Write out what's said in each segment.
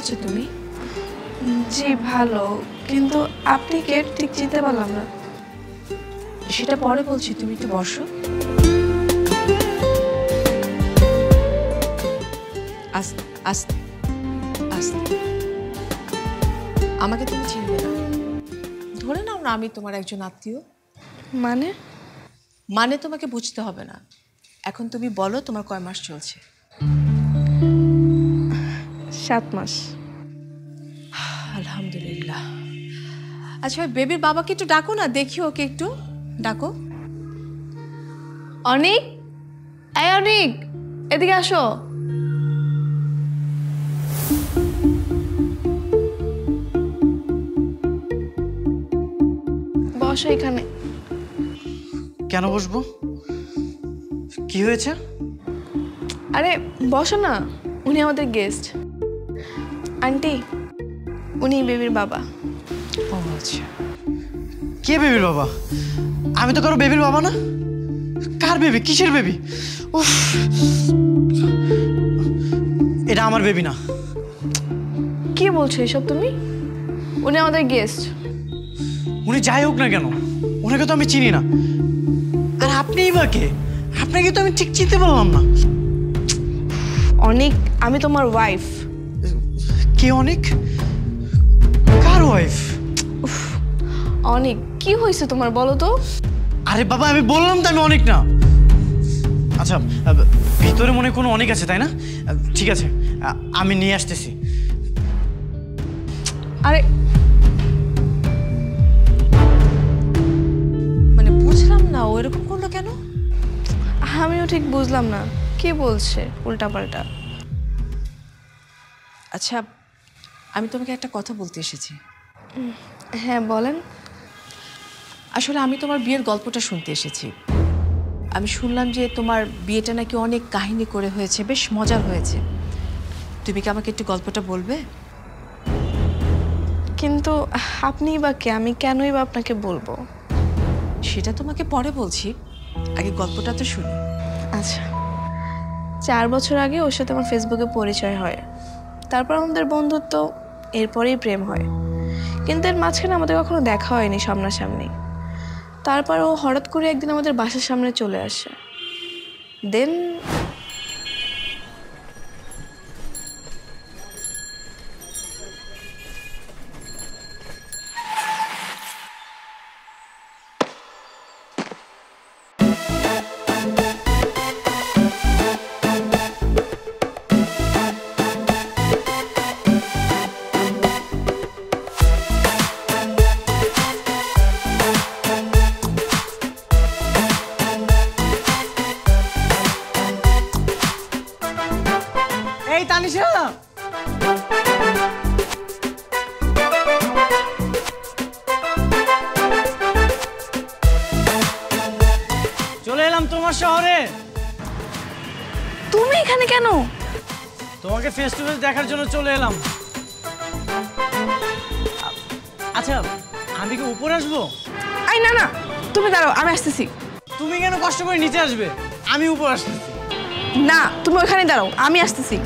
আছো তুমি? জি ভালো, কিন্তু আপনি কে ঠিক চিনতে পারলাম না। সেটা পরে বলছি, তুমি একটু বসো। আস্তে আস্তে আস্তে। আমাকে তুমি চিনবে না, ধরে নাও না আমি তোমার একজন আত্মীয়। মানে? মানে তোমাকে বুঝতে হবে না। এখন তুমি বলো তোমার কয় মাস চলছে? 7 মাস। আলহামদুলিল্লাহ। আচ্ছা বেবির বাবাকে একটু ডাকো না, দেখি ওকে একটু ডাকো। অনিক, এই অনিক, এদিকে আসো। বসো এখানে। কেন বসবো? কি হয়েছে? আরে বসো না, উনি আমাদের গেস্ট। আন্টি, উনি বেবির বাবা। ও আচ্ছা। কে বেবির বাবা? আমি তো কারো বেবির বাবা না। কার বেবি? কিসের বেবি? উফ, এটা আমার বেবি না। কি বলছো এসব তুমি? উনি আমাদের গেস্ট। উনি যাই হোক না কেন, ওনাকে তো আমি চিনি না। আর আপনিই বা কে? আপনাকে তো আমি ঠিক চিনতে পারলাম না। অনিক, আমি তোমার ওয়াইফ। কে অনিক? কার ওয়াইফ? অনিক, কি হয়েছে তোমার বলো তো? আরে বাবা, আমি বললাম তো আমি অনিক না। আচ্ছা, ভিতরে মনে কোনো অনিক আছে তাই না? ঠিক আছে, আমি নিয়ে আসতেছি। আরে মানে বুঝলাম না, ও এরকম করলো কেন? আমিও ঠিক বুঝলাম না, কি বলছে উল্টাপাল্টা। আচ্ছা, আমি তোমাকে একটা কথা বলতে এসেছি। হ্যাঁ বলেন। আসলে আমি তোমার বিয়ের গল্পটা শুনতে এসেছি। আমি শুনলাম যে তোমার বিয়েটা নাকি অনেক কাহিনী করে হয়েছে, বেশ মজার হয়েছে। তুমি কি আমাকে একটু গল্পটা বলবে? কিন্তু আপনিই বা কে? আমি কেনই বা আপনাকে বলবো? সেটা তোমাকে পরে বলছি, আগে গল্পটা তো শুনি। আচ্ছা, 4 বছর আগে ওর সাথে আমার ফেসবুকে পরিচয় হয়। তারপর আমাদের বন্ধুত্ব, এরপরেই প্রেম হয়। কিন্তু এর মাঝখানে আমাদের কখনো দেখা হয়নি সামনাসামনি। তারপর ও হঠাৎ করে একদিন আমাদের বাসার সামনে চলে আসে। দেন এই তানিশা, চলে এলাম তোমার শহরে। তুমি এখানে কেন? তোমাকে ফেস টু ফেস দেখার জন্য চলে এলাম। আচ্ছা, আমি কি উপরে আসবো? আই না না, তুমি দাঁড়াও, আমি আসতেছি। তুমি কেন কষ্ট করে নিচে আসবে? আমি উপর আসতেছি। না, তুমি ওখানে দাঁড়াও, আমি আসতেছি।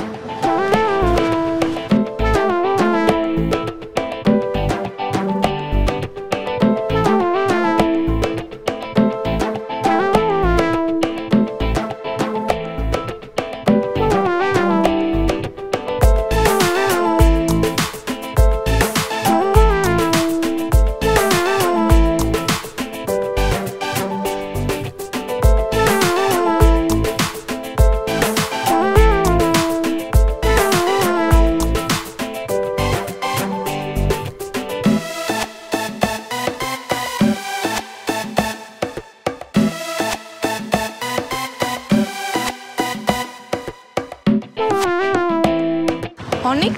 অনিক,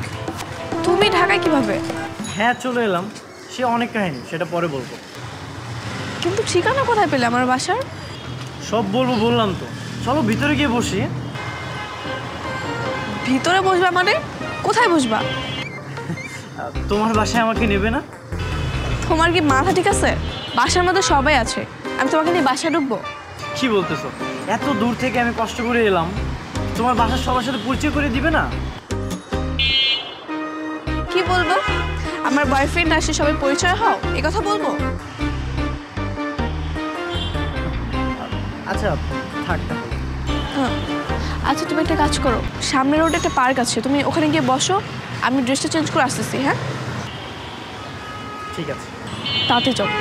তুমি ঢাকায় কিভাবে? হ্যাঁ চলে এলাম, সে অনেক কাহিনী, সেটা পরে বলবো। কিন্তু ঠিকানা কোথায় পেলে আমার বাসার? সব বলবো বললাম তো। চলো ভিতরে গিয়ে বসি। ভিতরে বসবা মানে? কোথায় বসবা? তোমার বাসায় আমাকে নেবে না? তোমার কি মাথা ঠিক আছে? বাসার মধ্যে সবাই আছে, আমি তোমাকে নিয়ে বাসায় ঢুকবো? কি বলতেছো? এত দূর থেকে আমি কষ্ট করে এলাম, তোমার বাসার সবার সাথে পরিচয় করে দিবে না? কি বলবো? আমার বয়ফ্রেন্ড আসে সবাই পরিচয় হও, এই কথা বলবো? আচ্ছা থাক। হ্যাঁ। আচ্ছা তুমি একটা কাজ করো, সামনের রোডে একটা পার্ক আছে, তুমি ওখানে গিয়ে বসো, আমি ড্রেসটা চেঞ্জ করে আসতেছি। হ্যাঁ ঠিক আছে, তাতে যাও।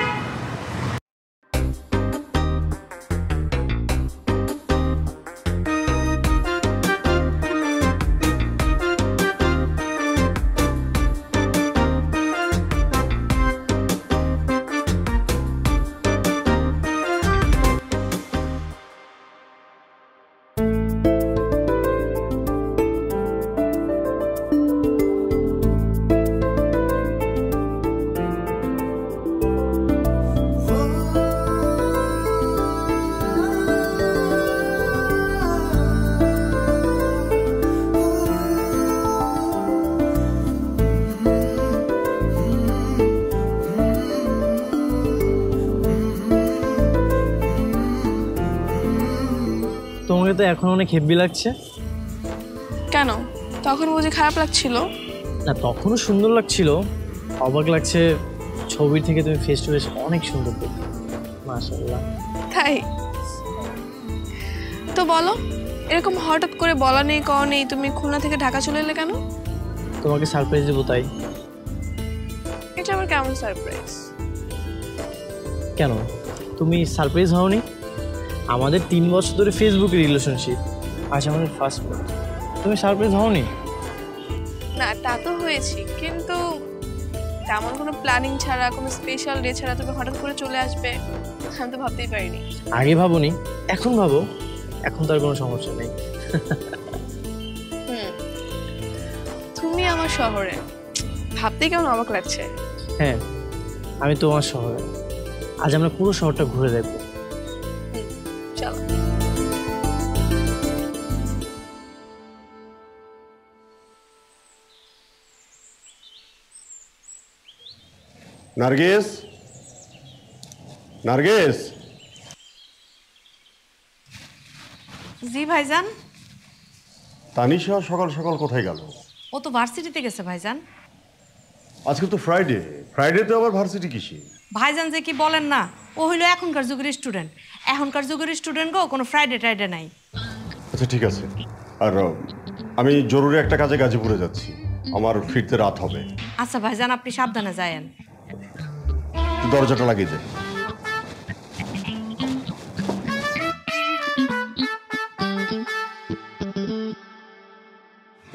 তোমাকে তো এখন অনেক হেভি লাগছে। কেন, তখন বুঝি খারাপ লাগছিল? না, তখনও সুন্দর লাগছিল, অবাক লাগছে ছবির থেকে তুমি ফেস টু ফেস অনেক সুন্দর দেখতে। মাশাআল্লাহ। তাই তো বলো, এরকম হঠাৎ করে বলা নেই কওয়া নেই তুমি খুলনা থেকে ঢাকা চলে এলে কেন? তোমাকে সারপ্রাইজ দেবো তাই। এটা আবার কেমন সারপ্রাইজ? কেন তুমি সারপ্রাইজ হওনি? আমাদের 3 বছর ধরে ফেসবুকে রিলেশনশিপ, আজ আমাদের ফার্স্ট মিট, তুমি সারপ্রাইজ হওনি? না তা তো হয়েছি, কিন্তু তেমন কোনো প্ল্যানিং ছাড়া, কোনো স্পেশাল ডে ছাড়া তুমি হঠাৎ করে চলে আসবে আমি তো ভাবতেই পারিনি। আগে ভাবোনি, এখন ভাবো, এখন তো আর কোনো সমস্যা নেই। তুমি আমার শহরে, ভাবতেই কেমন অবাক লাগছে। হ্যাঁ, আমি তোমার শহরে, আজ আমরা পুরো শহরটা ঘুরে দেখবো। চলো। নার্গিস, নার্গিস। জি ভাইজান। তানিশা সকাল সকাল কোথায় গেল? ও তো ভার্সিটিতে গেছে ভাইজান। আজকে তো ফ্রাইডে, ফ্রাইডেতে আবার ভার্সিটি কিসে? ভাইজান যে কি বলেন না, ও হইলো এখনকার যুগের স্টুডেন্ট। এখনকার যুগের স্টুডেন্ট গো কোনো ফ্রাইডে টাইডে নাই। আচ্ছা ঠিক আছে। আর আমি জরুরি একটা কাজে গাজীপুরে যাচ্ছি, আমার ফিরতে রাত হবে। আচ্ছা ভাইজান, আপনি সাবধানে যায়েন। দরজাটা লাগিয়ে দে।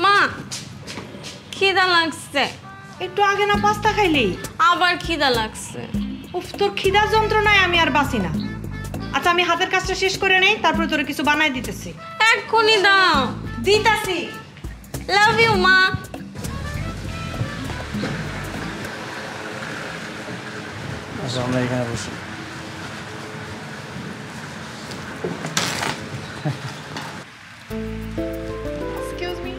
মা, খিদা লাগছে। একটু আগে না পাস্তা খাইলি? আবার খিদা লাগছে। উফ, তোর খিদার যন্ত্রণায় আমি আর বাঁচি না। আচ্ছা আমি হাতের কাজটা শেষ করে নেই, তারপরে তোরে কিছু বানাই দিতেছি। এক্ষুনি দাও। দিতাছি। লাভ ইউ মা। আচ্ছা আমরা এখানে বসি। Excuse me.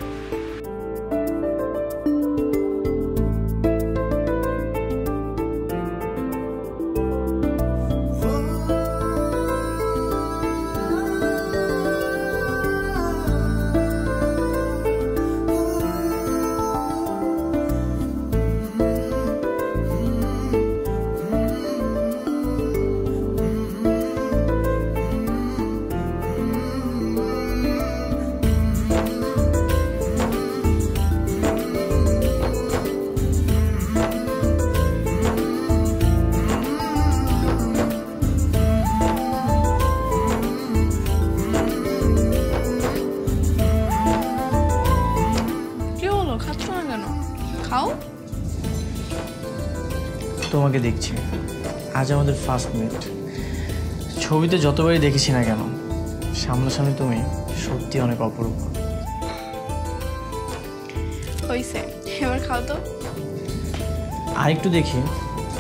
খাও। তোমাকে দেখছি, আজ আমাদের ফার্স্ট মিট। ছবিতে যতবারই দেখেছি না কেন, সামনাসামনি তুমি সত্যি অনেক অপরূপ। হইছে, এবার খাও তো। আর একটু দেখি,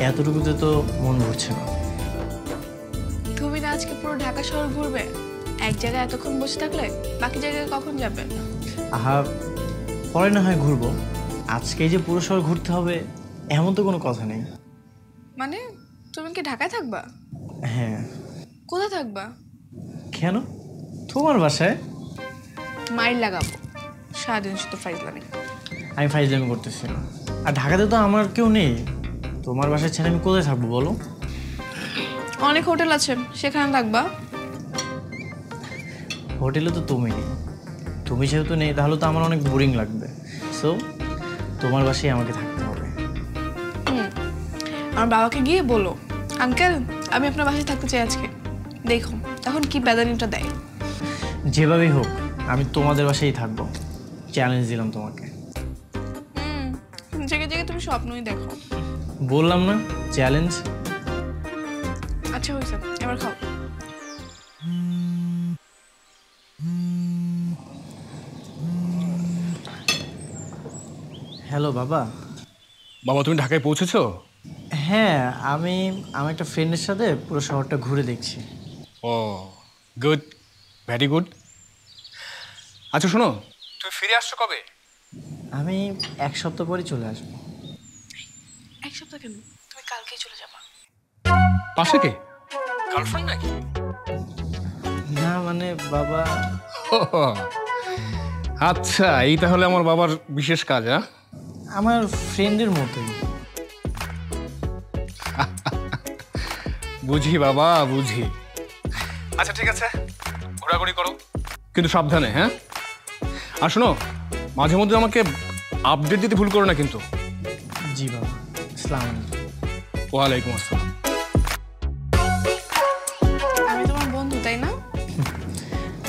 এতটুকুতে তো মন ভরছে না। তুমি না আজকে পুরো ঢাকা শহর ঘুরবে? এক জায়গায় এতক্ষণ বসে থাকলে বাকি জায়গায় কখন যাবে? আহা, পরে না হয় ঘুরবো, আজকেই যে পুরো শহর ঘুরতে হবে এমন তো কোনো কথা নেই। মানে তুমি কি ঢাকায় থাকবা? হ্যাঁ। কোথায় থাকবা? কেন, তোমার বাসায়। মাইল লাগাবো, সারাদিন শুধু ফাইজলামি। আমি ফাইজলামি করতেছি না। আর ঢাকাতে তো আমার কেউ নেই, তোমার বাসায় ছেড়ে আমি কোথায় থাকবো বলো? অনেক হোটেল আছে, সেখানে থাকবা। হোটেলে তো তুমি নেই, তুমি যেহেতু নেই তাহলে তো আমার অনেক বোরিং লাগবে। সো তোমার বাসায় আমাকে থাকতে হবে। আমার বাবাকে গিয়ে বলো, আঙ্কেল আমি আপনার বাসায় থাকতে চাই আজকে, দেখো তখন কি প্যাদানিটা দেয়। যেভাবেই হোক আমি তোমাদের বাসায় থাকবো, চ্যালেঞ্জ দিলাম তোমাকে। জেগে জেগে তুমি স্বপ্নই দেখো। বললাম না চ্যালেঞ্জ। আচ্ছা হয়েছে, এবার খাও। হ্যালো বাবা। বাবা তুমি ঢাকায় পৌঁছেছো? হ্যাঁ, আমি আমার একটা ফ্রেন্ডের সাথে পুরো শহরটা ঘুরে দেখছি। ও গুড, ভেরি গুড। আচ্ছা শোনো, তুমি ফিরে আসছো কবে? আমি 1 সপ্তাহ পরে চলে আসবো। 1 সপ্তাহ কেন, তুমি কালকেই চলে যাবা। পাশে কে, গার্লফ্রেন্ড নাকি? না মানে বাবা। ও, আচ্ছা এই তাহলে আমার বাবার বিশেষ কাজ। হ্যাঁ, আমার ফ্রেন্ডের মতোই। বুঝি বাবা বুঝি। আচ্ছা ঠিক আছে, ঘোরাঘুরি করো কিন্তু সাবধানে। হ্যাঁ, আর শোনো মাঝে মধ্যে আমাকে আপডেট দিতে ভুল করো না কিন্তু। জি বাবা, আসসালামু আলাইকুম। ওয়ালাইকুম আসসালাম। আমি তোমার বন্ধু তাই না?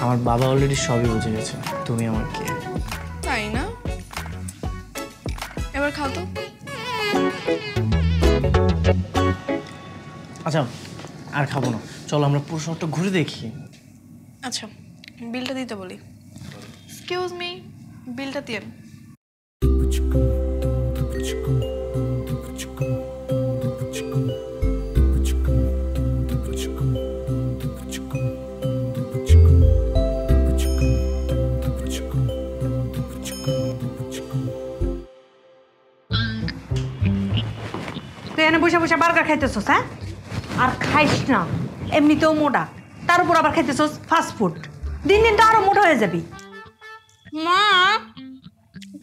আমার বাবা অলরেডি সবই বুঝে গেছে তুমি আমার কে। তাই না? এবার খাও তো। আচ্ছা আর খাবো না, চলো আমরা পুরো শহরটা ঘুরে দেখি। আচ্ছা বিলটা দিতে বলি। এক্সকিউজ মি, বিলটা দিন। তুই এনে বসে বসে বার্গার খাইতেছস? হ্যাঁ, আর খাইস না, এমনিতেও মোটা, তার উপর আবার খাইতেছস ফাস্ট ফুড। দিন দিন তো আরো মোটা হয়ে যাবি। মা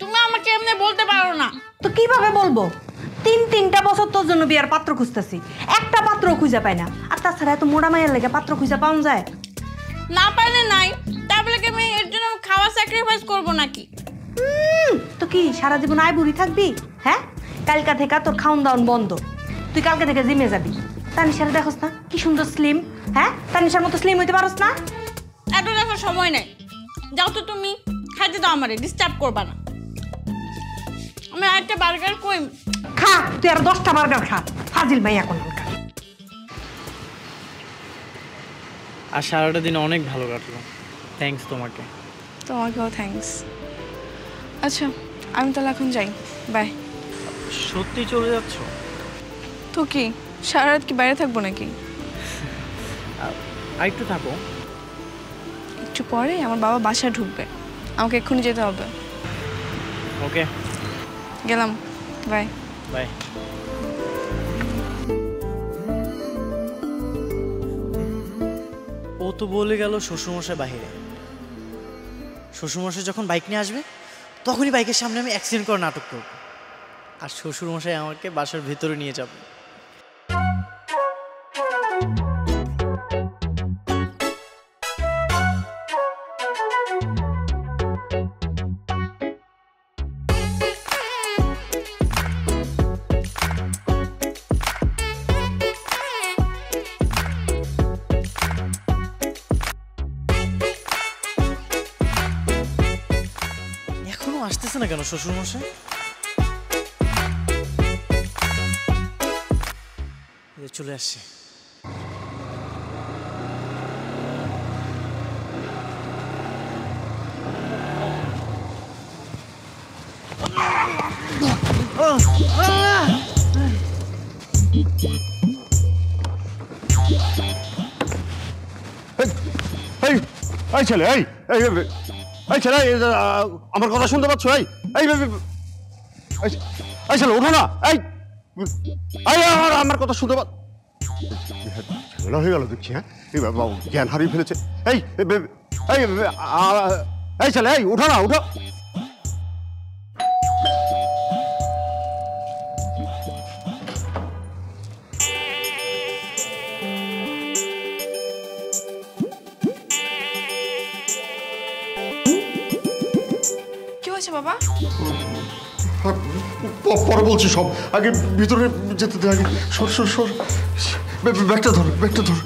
তুমি আমাকে এমনি বলতে পারো না। তো কিভাবে বলবো? 3-3টা বছর তোর জন্য বিয়ার পাত্র খুঁজতেছি, একটা পাত্র খুঁজে পাই না। আর তাছাড়া এত মোটা মায়ের লেগে পাত্র খুঁজে পাওয়া যায়? না পারলে নাই, তারপরে কি আমি এর জন্য খাওয়া স্যাক্রিফাইস করবো নাকি? তো কি সারা জীবন আয় বুড়ি থাকবি? হ্যাঁ, কালকা থেকে তোর খাওন দাওন বন্ধ। তুই কালকে থেকে জিমে যাবি। তানিশারে দেখোস না কি সুন্দর স্লিম? হ্যাঁ, তানিশার মতো স্লিম হইতে পারোস না? এত দেখার সময় নেই, যাও তো তুমি, খাইতে দাও, আমারে ডিস্টার্ব করবা না। আমি আরেকটা বার্গার কই। খা, তুই আর 10টা বার্গার খা, ফাজিল ভাই এখন। আর সারাটা দিন অনেক ভালো কাটলো, থ্যাঙ্কস তোমাকে। তোমাকেও থ্যাঙ্কস। আচ্ছা আমি তাহলে এখন যাই, বাই। সত্যি চলে যাচ্ছ? তো কি সারা রাত কি বাইরে থাকবো নাকি? আর একটু থাকো। একটু পরে আমার বাবা বাসায় ঢুকবে, আমাকে এক্ষুনি যেতে হবে। ওকে, গেলাম, বাই। বাই। ও তো বলে গেল শ্বশুরমশাই বাহিরে। শ্বশুরমশাই যখন বাইক নিয়ে আসবে তখনই বাইকের সামনে আমি অ্যাক্সিডেন্ট করে নাটক করব, আর শ্বশুরমশাই আমাকে বাসার ভেতরে নিয়ে যাবে। এখনো আসতেছে না কেন শ্বশুরমশাই? চলে আসছে। এই এই ছেলে, এই এই এই ছেলে, আমার কথা শুনতে পাচ্ছ? এই এই এই ছেলে ওঠো না। এই এই আমার কথা শুনতে পাচ্ছ? ঝামেলা হয়ে গেল দেখছি। হ্যাঁ, এই বাবা জ্ঞান হারিয়ে ফেলেছে। এই এই এই ছেলে, এই উঠো না, উঠো। হয়েছে বাবা? হ্যাঁ, পরে বলছি সব, আগে ভিতরে যেতে দে, আগে সর সর সর, ব্যাগটা ধর, ব্যাগটা ধর।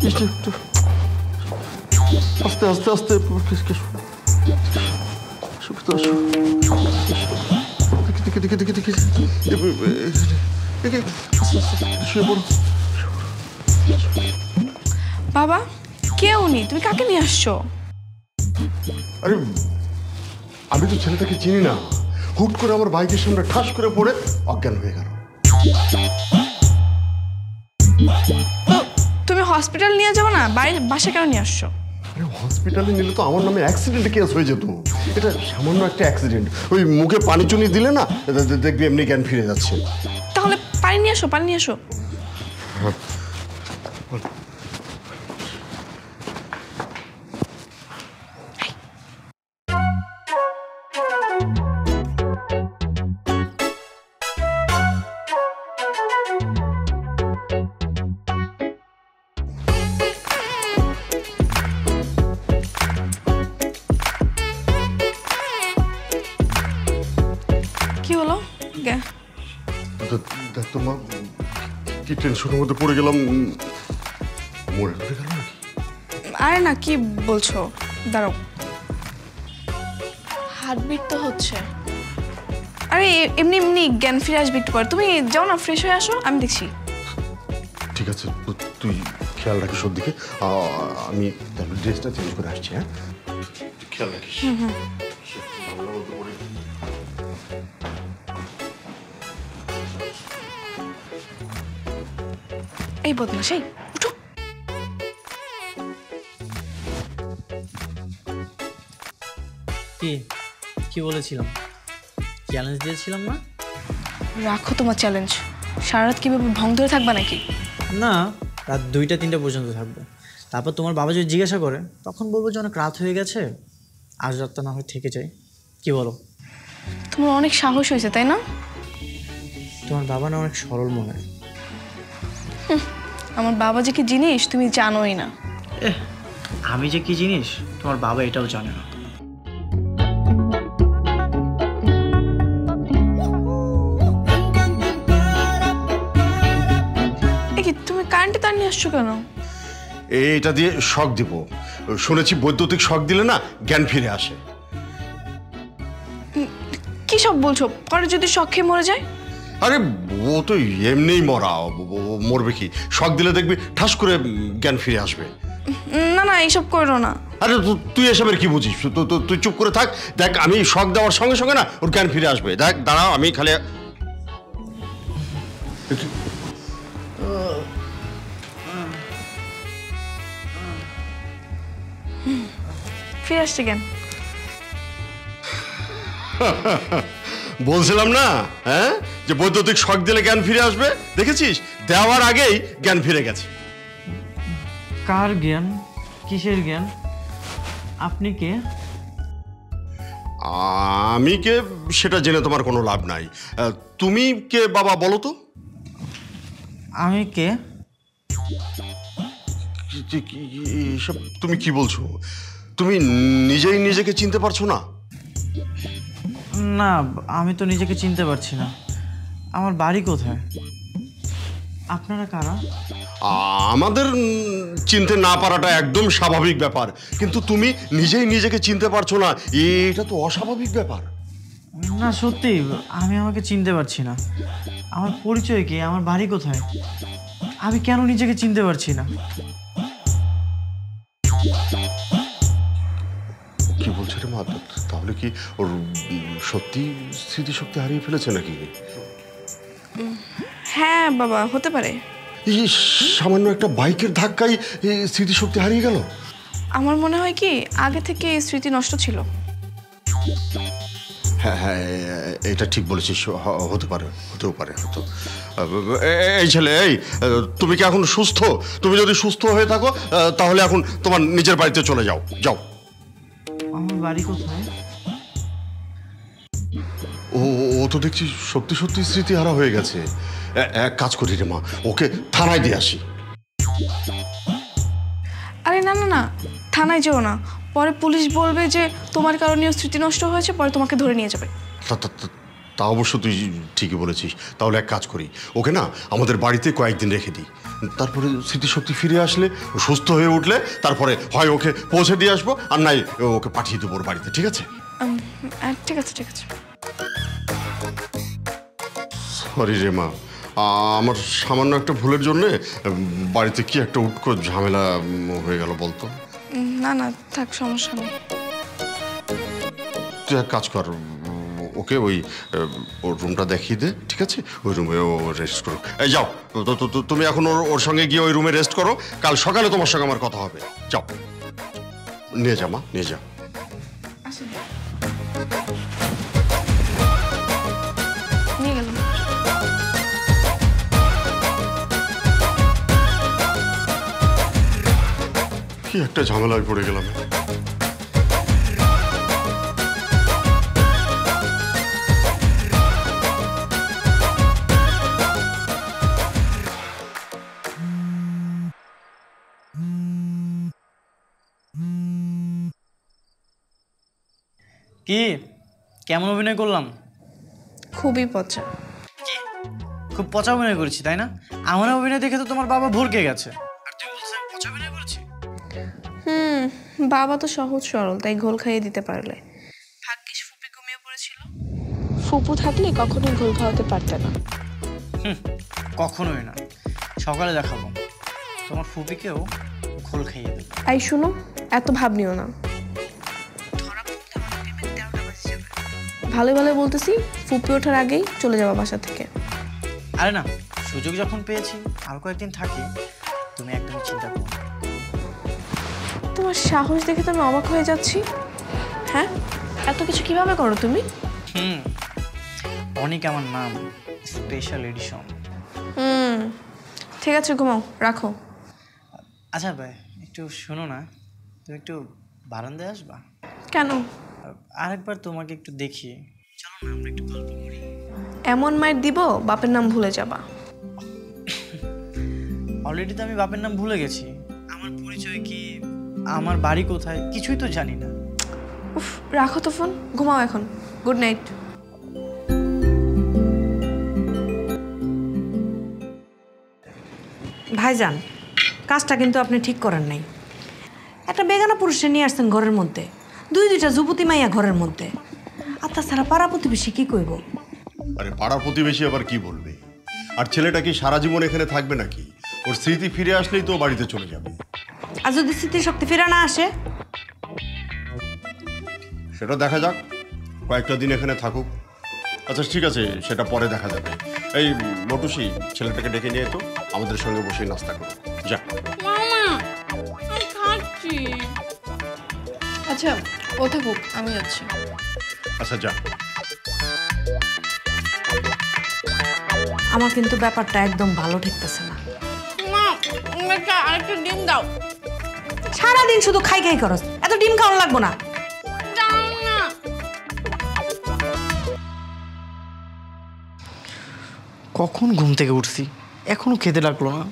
একটু আস্তে আস্তে আস্তে, দেখে দেখে দেখে দেখে দেখে শুয়ে পড়ো। বাবা কে উনি? তুমি কাকে নিয়ে আসছো? আরে আমি তো ছেলেটাকে চিনি না, হুট করে আমার বাইকের সামনে ঠাস করে পড়ে অজ্ঞান হয়ে গেল। তো তুমি হসপিটাল নিয়ে যাবো না, বাসা কেন নিয়ে আসছো? আরে হসপিটালে নিলে তো আমার নামে অ্যাক্সিডেন্ট কেস হয়ে যেত। এটা সামান্য একটা অ্যাক্সিডেন্ট, ওই মুখে পানি চুনি দিলে না দেখবি এমনি জ্ঞান ফিরে যাচ্ছে। তাহলে পানি নিয়ে আসো, পানি নিয়ে আসো। কি হলো? দেখ তো মা, কি টেনশনের মধ্যে পড়ে গেলাম, মরে টরে গেল নাকি? আরে না, কি বলছো? দাঁড়াও, হার্টবিট তো হচ্ছে। আরে এমনি এমনি জ্ঞান ফিরে আসবে একটু পর। তুমি যাও না, ফ্রেশ হয়ে আসো, আমি দেখছি। ঠিক আছে, তুই খেয়াল রাখিস ওর দিকে, আমি তাহলে ড্রেসটা চেঞ্জ করে আসছি। হ্যাঁ, খেয়াল রাখিস। এই বদমাশ, এই উঠো। কি কি বলেছিলাম? চ্যালেঞ্জ দিয়েছিলাম না? রাখো তোমার চ্যালেঞ্জ। সারা রাত কিভাবে ভং ধরে থাকবা নাকি? না, রাত 2টা-3টা পর্যন্ত থাকবো। তারপর তোমার বাবা যদি জিজ্ঞাসা করে তখন বলবো যে অনেক রাত হয়ে গেছে, আজ রাতটা না হয় থেকে যাই। কি বলো? তোমার অনেক সাহস হয়েছে, তাই না? তোমার বাবা না অনেক সরল মনে। আমার বাবা যে কি জিনিস তুমি জানোই না। আমি যে কি জিনিস তোমার বাবা এটাও জানে না। তুমি কারেন্টে তার নিয়ে আসছো কেন? এইটা দিয়ে শক দিব, শুনেছি বৈদ্যুতিক শক দিলে না জ্ঞান ফিরে আসে। কি সব বলছো? পরে যদি শখ খেয়ে মরে যায়? আরে ও তো এমনিই মরা, মরবে কি? শক দিলে দেখবি ঠাস করে জ্ঞান ফিরে আসবে। না না, এইসব করো না। আরে তুই এসবের কি বুঝিস? তুই চুপ করে থাক, দেখ আমি শক দেওয়ার সঙ্গে সঙ্গে না ওর জ্ঞান ফিরে আসবে। দেখ দাঁড়াও, আমি খালি ফিরে আসছে জ্ঞান। বলছিলাম না, হ্যাঁ, যে বৈদ্যুতিক শক দিলে জ্ঞান ফিরে আসবে। দেখেছিস, দেওয়ার আগেই জ্ঞান ফিরে গেছে। কার জ্ঞান? কিসের জ্ঞান? আপনি কে? আমি কে সেটা জেনে তোমার কোনো লাভ নাই। তুমি কে বাবা বলো তো? আমি কে? এসব তুমি কি বলছো? তুমি নিজেই নিজেকে চিনতে পারছো না? না, আমি তো নিজেকে চিনতে পারছি না। আমার বাড়ি কোথায়? আপনারা কারা? আমাদের চিনতে না পারাটা একদম স্বাভাবিক ব্যাপার, কিন্তু তুমি নিজেই নিজেকে চিনতে পারছো না, এটা তো অস্বাভাবিক ব্যাপার। না সত্যি, আমি আমাকে চিনতে পারছি না। আমার পরিচয় কি? আমার বাড়ি কোথায়? আমি কেন নিজেকে চিনতে পারছি না? কি বলছে রে মা? তাহলে কি ওর সত্যি স্মৃতিশক্তি হারিয়ে ফেলেছে নাকি? হ্যাঁ বাবা, হতে পারে। এই সামান্য একটা বাইকের ধাক্কায় স্মৃতিশক্তি হারিয়ে গেল। আমার মনে হয় কি আগে থেকে এই স্মৃতি নষ্ট ছিল। হ্যাঁ হ্যাঁ, এটা ঠিক বলেছিস, হতে পারে, হতেও পারে হয়তো। এই ছেলে, এই তুমি কি এখন সুস্থ? তুমি যদি সুস্থ হয়ে থাকো তাহলে এখন তোমার নিজের বাড়িতে চলে যাও, যাও। আমার বাড়ি কোথায়? ও ও তো দেখছি সত্যি সত্যি স্মৃতিহারা হয়ে গেছে। এক কাজ করি রে মা, ওকে থানায় দিয়ে আসি। আরে না না না, থানায় যেও না, পরে পুলিশ বলবে যে তোমার কারণে ওর স্মৃতি নষ্ট হয়েছে, পরে তোমাকে ধরে নিয়ে যাবে। তা অবশ্য তুই ঠিকই বলেছিস। তাহলে এক কাজ করি, ওকে না আমাদের বাড়িতে কয়েকদিন রেখে দিই, তারপরে স্মৃতিশক্তি ফিরে আসলে, ও সুস্থ হয়ে উঠলে তারপরে হয় ওকে পৌঁছে দিয়ে আসবো, আর নাই ওকে পাঠিয়ে দেবো ওর বাড়িতে। ঠিক আছে? ঠিক আছে, ঠিক আছে। সরি রে মা, আমার সামান্য একটা ভুলের জন্যে বাড়িতে কি একটা উটকো ঝামেলা হয়ে গেল বলতো। না না, থাক, সমস্যা নেই। তুই এক কাজ কর, ওকে ওই ওর রুমটা দেখিয়ে দে। ঠিক আছে? ওই রুমে ও রেস্ট করো। এই যাও, তুমি এখন ওর সঙ্গে গিয়ে ওই রুমে রেস্ট করো, কাল সকালে তোমার সঙ্গে আমার কথা হবে। যাও, নিয়ে যা মা, নিয়ে যা। নিয়ে গেলাম। কি একটা ঝামেলায় পড়ে গেলাম। কি কেমন অভিনয় করলাম? খুবই পচা। খুব পচা অভিনয় করেছি তাই না? আমার অভিনয় দেখে তো তোমার বাবা ভরকে গেছে। আর তুমি বলছো আমি পচা অভিনয় করেছি? বাবা তো সহজ সরল, তাই ঘোল খাইয়ে দিতে পারলে। ভাগ্যিস ফুপি ঘুমিয়ে পড়েছিল, ফুপু থাকলে কখনোই ঘোল খাওয়াতে পারতে না। কখনোই না। সকালে দেখাবো তোমার ফুপিকেও ঘোল খাইয়ে দেবো। এই শুনো, এত ভাব নিও না। ভালো ভালো বলতেছি, ফুপি ওঠার আগেই চলে যাবা বাসা থেকে। আরে না, সুযোগ যখন পেয়েছি আর কয়েকদিন থাকি, তুমি একদমই চিন্তা করো না। তোমার সাহস দেখে তো আমি অবাক হয়ে যাচ্ছি। হ্যাঁ, এত কিছু কিভাবে করো তুমি? অনেক আমার নাম, স্পেশাল এডিশন। ঠিক আছে, ঘুমাও, রাখো। আচ্ছা ভাই, একটু শোনো না, তুমি একটু বারান্দায় আসবা? কেন? আরেকবার তোমাকে একটু দেখি, চলো না আমরা একটু গল্প করি। এমন মাইর দিব বাপের নাম ভুলে যাবা। অলরেডি তো আমি বাপের নাম ভুলে গেছি। আমার পরিচয় কি, আমার বাড়ি কোথায়, কিছুই তো জানি না। উফ, রাখো তো ফোন, ঘুমাও এখন। Good night. ভাইজান, কাজটা কিন্তু আপনি ঠিক করেন নাই। একটা বেগানা পুরুষে নিয়ে আসছেন ঘরের মধ্যে, দুইটা যুবতী মাইয়া ঘরের মধ্যে। আর তাছাড়া পাড়া প্রতিবেশী কি কইব? আরে পাড়া প্রতিবেশী আবার কি বলবে? আর ছেলেটা কি সারা জীবন এখানে থাকবে নাকি? ওর স্মৃতি ফিরে আসলেই তো বাড়িতে চলে যাবে। আর যদি স্মৃতিশক্তি ফেরা না আসে? সেটা দেখা যাক, কয়েকটা দিন এখানে থাকুক। আচ্ছা ঠিক আছে, সেটা পরে দেখা যাবে। এই মটুসি, ছেলেটাকে ডেকে নিয়ে তো আমাদের সঙ্গে বসে নাস্তা করো। যা। মামা, আমি খাচ্ছি। আচ্ছা, ও থাকুক, আমি যাচ্ছি। আচ্ছা যা। আমার কিন্তু ব্যাপারটা একদম ভালো ঠেকতেছে না। মা, আমাকে আরেকটা ডিম দাও। সারাদিন শুধু খাই খাই করস, এত ডিম খাওয়ানো লাগবো না। দাও না। কখন ঘুম থেকে উঠছি, এখনো খেতে লাগলো না।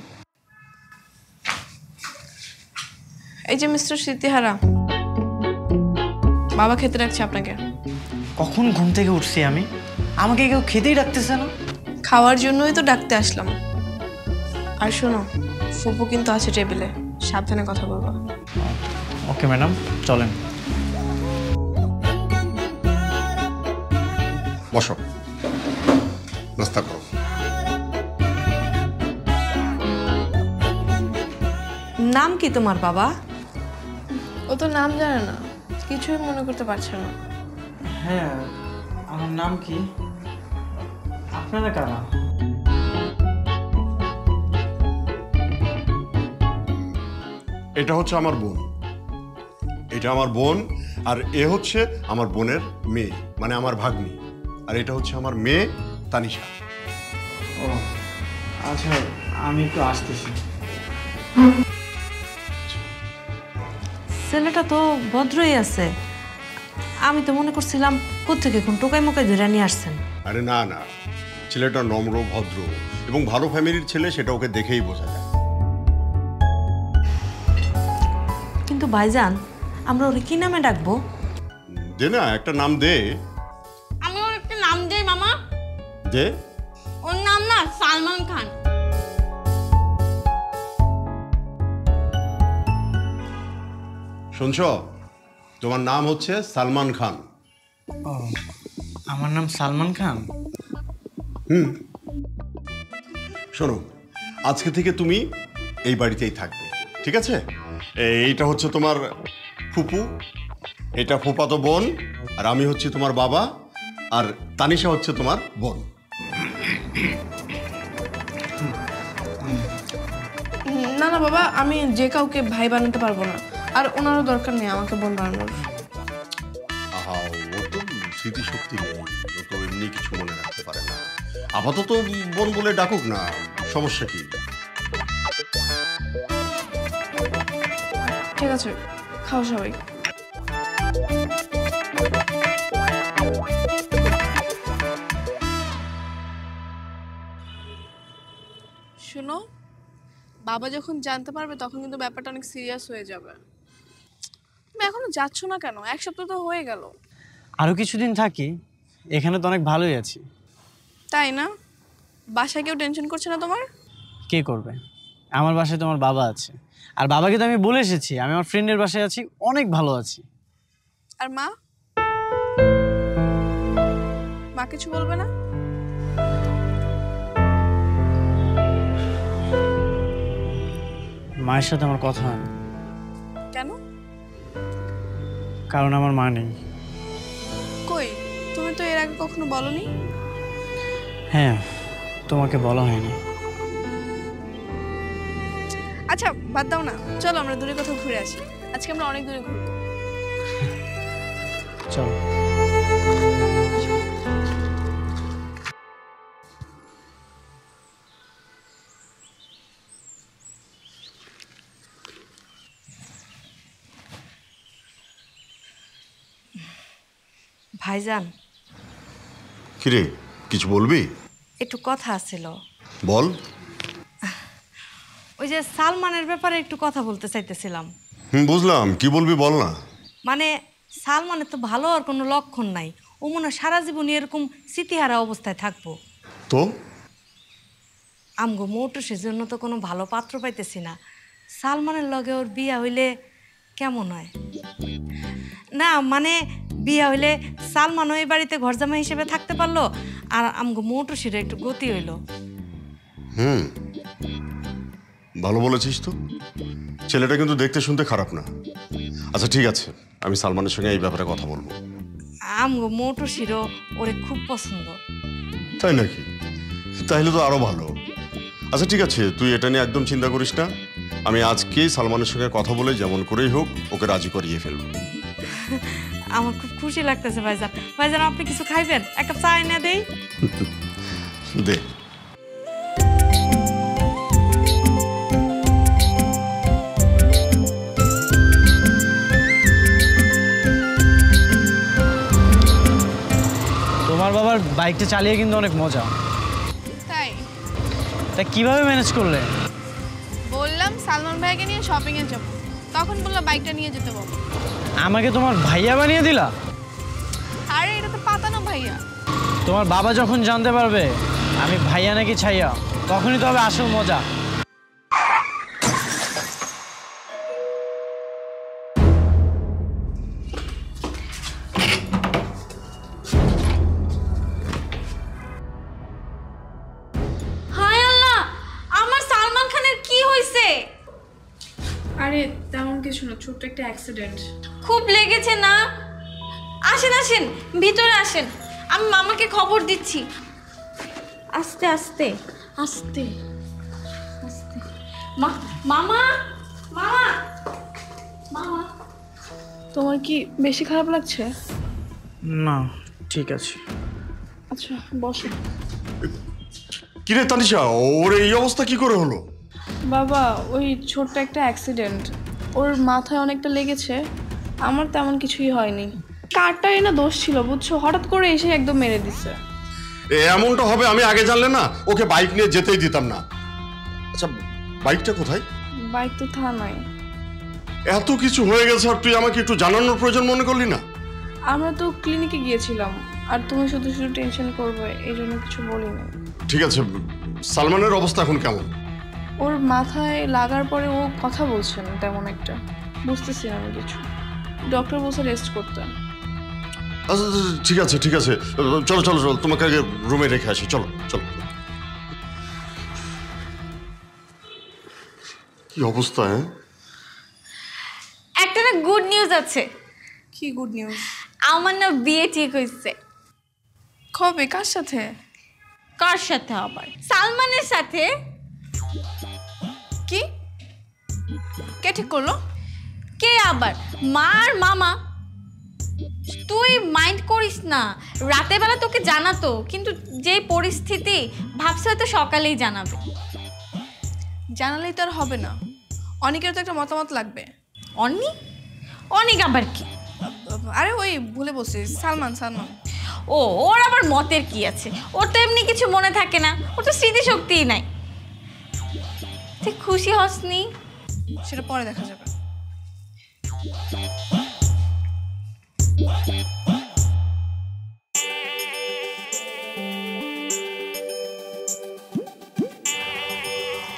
এই যে মিস্টার স্মৃতিহারা, বাবা খেতে রাখছে আপনাকে। কখন ঘুম থেকে উঠছি আমি, আমাকে কেউ খেতেই ডাকতেছে না। খাওয়ার জন্যই তো ডাকতে আসলাম। আর শোনো, ফুপু কিন্তু আছে টেবিলে, সাবধানে কথা বলবো। ওকে ম্যাডাম, চলেন। বসো, নাস্তা করো। নাম কি তোমার বাবা? ও তো নাম জানে না, কিছুই মনে করতে পারছে না। হ্যাঁ, আমার নাম কি? আপনারা কারা? এটা হচ্ছে আমার বোন, এটা আমার বোন, আর এ হচ্ছে আমার বোনের মেয়ে, মানে আমার ভাগ্নি। আর এটা হচ্ছে আমার মেয়ে তানিশা। ও আচ্ছা, আমি একটু আসতেছি। ছেলেটা তো ভদ্রই আছে। আমি তো মনে করছিলাম কোত্থেকে কোন টোকাই মোকাই ধরে নিয়ে আসছেন। আরে না না, ছেলেটা নম্র, ভদ্র এবং ভালো ফ্যামিলির ছেলে, সেটা ওকে দেখেই বোঝা যায়। কিন্তু ভাইজান আমরা ওরে কি নামে ডাকবো? দে না, একটা নাম দে। আমি ওর একটা নাম দেই মামা। দে। ওর নাম না সালমান খান। শুনছো, তোমার নাম হচ্ছে সালমান খান। ও, আমার নাম সালমান খান। শোনো, আজকে থেকে তুমি এই বাড়িতেই থাকবে, ঠিক আছে? এইটা হচ্ছে তোমার ফুপু, এটা ফুপাতো বোন, আর আমি হচ্ছে তোমার বাবা, আর তানিশা হচ্ছে তোমার বোন। না না বাবা, আমি যে কাউকে ভাই বানাতে পারবো না, আর ওনারও দরকার নেই আমাকে বোন বানানোর। আহা, ও তো স্মৃতিশক্তি নেই, ও তো এমনি কিছু মনে রাখতে পারে না। আপাতত বোন বলে ডাকুক না, সমস্যা কি? ঠিক আছে, খাও সবাই। শোনো, বাবা যখন জানতে পারবে তখন কিন্তু ব্যাপারটা অনেক সিরিয়াস হয়ে যাবে। তুমি এখনো যাচ্ছ না কেন? এক সপ্তাহ তো হয়ে গেল। আরও কিছুদিন থাকি, এখানে তো অনেক ভালোই আছি। তাই না? বাসায় কেউ টেনশন করছে না তোমার? কে করবে? আমার বাসায় তোমার বাবা আছে, আর বাবাকে তো আমি বলে এসেছি আমি আমার ফ্রেন্ডের বাসায় আছি, অনেক ভালো আছি। আর মা? মা কিছু বলবে না? মায়ের সাথে আমার কথা হয় না। কেন? কারণ আমার মা নেই। কই, তুমি তো এর আগে কখনো বলনি। হ্যাঁ, তোমাকে বলা হয়নি। আচ্ছা বাদ দাও না, চলো আমরা দূরে কোথাও ঘুরে আসি। আজকে আমরা অনেক দূরে ঘুরবো। চলো। ভাইজান, কিরে, কিছু বলবি? একটু কথা আছিল। বল। ওই যে সালমানের ব্যাপারে একটু কথা বলতে চাইতেছিলাম। বুঝলাম, কি বলবি বল না। মানে সালমানের তো ভালো আর কোনো লক্ষণ নাই, ও মনে হয় সারা জীবনই এরকম স্মৃতিহারা অবস্থায় থাকবো। তো আমগো মোটু সেজন্য তো কোনো ভালো পাত্র পাইতেছি না। সালমানের লগে ওর বিয়া হইলে কেমন হয়? না মানে বিয়া হইলে সালমান ওই বাড়িতে ঘরজামাই হিসেবে থাকতে পারলো, আর আমগো মোটু সেটা একটু গতি হইলো। ভালো বলেছিস তো, ছেলেটা কিন্তু দেখতে শুনতে খারাপ না। আচ্ছা ঠিক আছে, আমি সালমানের সঙ্গে এই ব্যাপারে কথা বলবো। আমগো মোটু শিরো ওরে খুব পছন্দ। তাই নাকি? তাহলে তো আরো ভালো। আচ্ছা ঠিক আছে, তুই এটা নিয়ে একদম চিন্তা করিস না। আমি আজকেই সালমানের সঙ্গে কথা বলে যেমন করেই হোক ওকে রাজি করিয়ে ফেলবো। আমার খুব খুশি লাগতেছে ভাইজান। ভাইজান আপনি কিছু খাইবেন? এক কাপ চা এনে দেই? দে। তোমার বাবার বাইকটা চালিয়ে কিন্তু অনেক মজা। তাই? তা কিভাবে ম্যানেজ করলে? বললাম সালমান ভাইকে নিয়ে শপিং এ যাব, তখন বললো বাইকটা নিয়ে যেতে বলো। আমাকে তোমার ভাইয়া বানিয়ে দিলা? আরে এটা তো পাতানো ভাইয়া। তোমার বাবা যখন জানতে পারবে আমি ভাইয়া নাকি ছাইয়া, তখনই তো হবে আসল মজা। হায় আল্লাহ, আমার সালমান খানের কি হয়েছে? আরে তেমন কিছু না, ছোট্ট একটা অ্যাক্সিডেন্ট। খুব লেগেছে না? আসেন আসেন, ভিতরে আসেন, আমি মামাকে খবর দিচ্ছি। আস্তে আস্তে আস্তে আস্তে। মামা মামা মামা। তোমার কি বেশি খারাপ লাগছে? না, ঠিক আছে। আচ্ছা বসো। কিরে তানিশা, ওর এই অবস্থা কি করে হলো? বাবা ওই ছোট্ট একটা অ্যাক্সিডেন্ট, ওর মাথায় অনেকটা লেগেছে। আমার তেমন কিছুই হয়নি। কারটাই না দোষ ছিল বুঝছো, হঠাৎ করে এসে একদম মেরে দিছে। এমনটা হবে আমি আগে জানলে না ওকে বাইক নিয়ে যেতেই দিতাম না। আচ্ছা বাইকটা কোথায়? বাইক তো থানায়। এত কিছু হয়ে গেছে আর তুই আমাকে একটু জানানোর প্রয়োজন মনে করলি না? আমরা তো ক্লিনিকে গিয়েছিলাম, আর তুমি শুধু শুধু টেনশন করবে এই জন্য কিছু বলিনি। ঠিক আছে, সালমানের অবস্থা এখন কেমন? ওর মাথায় লাগার পরে ও কথা বলছে না তেমন একটা, বুঝতেছি না আমি কিছু। ডক্টর বলছে রেস্ট করতে। আচ্ছা ঠিক আছে ঠিক আছে, চলো চলো চলো, তোমাকে আগে রুমে রেখে আসি, চলো চলো। কি অবস্থা? হ্যাঁ, একটা না গুড নিউজ আছে। কি গুড নিউজ? আমার না বিয়ে ঠিক হয়েছে। কবে? কার সাথে? কার সাথে আবার? সালমানের সাথে। কি? কে ঠিক করলো? কে আবার? মা আর মামা। তুই মাইন্ড করিস না, রাতের বেলা তোকে জানাতো, কিন্তু যে পরিস্থিতি ভাবছে হয়তো সকালেই জানাবে। জানালেই তো আর হবে না, অনেকের তো একটা মতামত লাগবে। অনেক অনেক আবার কি? আরে ওই ভুলে বসে, সালমান সালমান। ও, ওর আবার মতের কি আছে? ওর তো এমনি কিছু মনে থাকে না, ওর তো স্মৃতিশক্তিই নাই। তুই খুশি হসনি? সেটা পরে দেখা যাবে।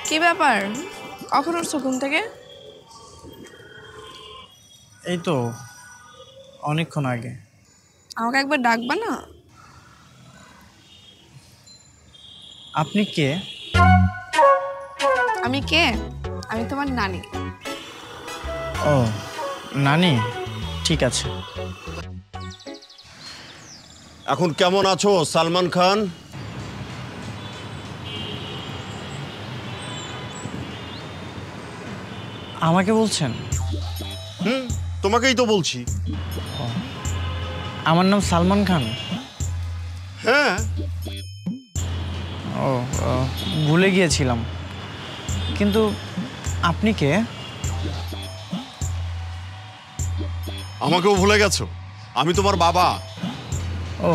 কি ব্যাপার, কখন উঠছো ঘুম থেকে? এই তো অনেকক্ষণ আগে। আমাকে একবার ডাকবা না? আপনি কে? আমি কে? আমি তোমার নানি। ও নানি, ঠিক আছে। এখন কেমন আছো সালমান খান? আমাকে বলছেন? তোমাকেই তো বলছি। আমার নাম সালমান খান। হ্যাঁ। ও, ভুলে গিয়েছিলাম। কিন্তু আপনি কে? আমাকেও ভুলে গেছো? আমি তোমার বাবা। ও,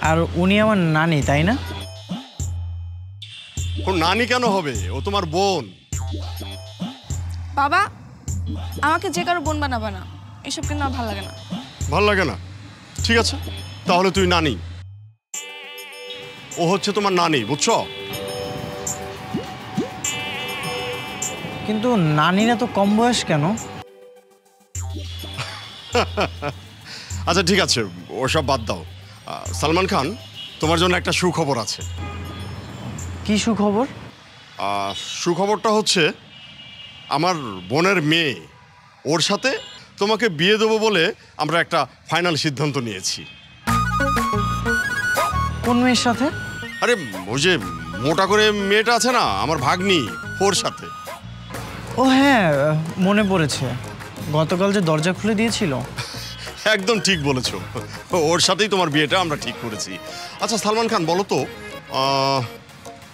আর উনি আমার নানি, তাই না? ও নানি কেন হবে? ও তোমার বোন। বাবা, আমাকে যে কারো বোন বানাবা না, এসব কিন্তু আমার ভালো লাগে না। ভাল লাগে না? ঠিক আছে, তাহলে তুই নানি। ও হচ্ছে তোমার নানি, বুঝছো? কিন্তু নানিরা তো কম বয়স কেন? আচ্ছা ঠিক আছে, ওসব বাদ দাও। সালমান খান, তোমার জন্য একটা সুখবর আছে। কি সুখবর? সুখবরটা হচ্ছে আমার বোনের মেয়ে, ওর সাথে তোমাকে বিয়ে দেবো বলে আমরা একটা ফাইনাল সিদ্ধান্ত নিয়েছি। কোন মেয়ের সাথে? আরে ওই যে মোটা করে মেয়েটা আছে না, আমার ভাগ্নি, ওর সাথে। ও হ্যাঁ, মনে পড়েছে। গতকাল যে দরজা খুলে দিয়েছিল। একদম ঠিক বলেছো, ওর সাথেই তোমার বিয়েটা আমরা ঠিক করেছি। আচ্ছা সালমান খান, বলো তো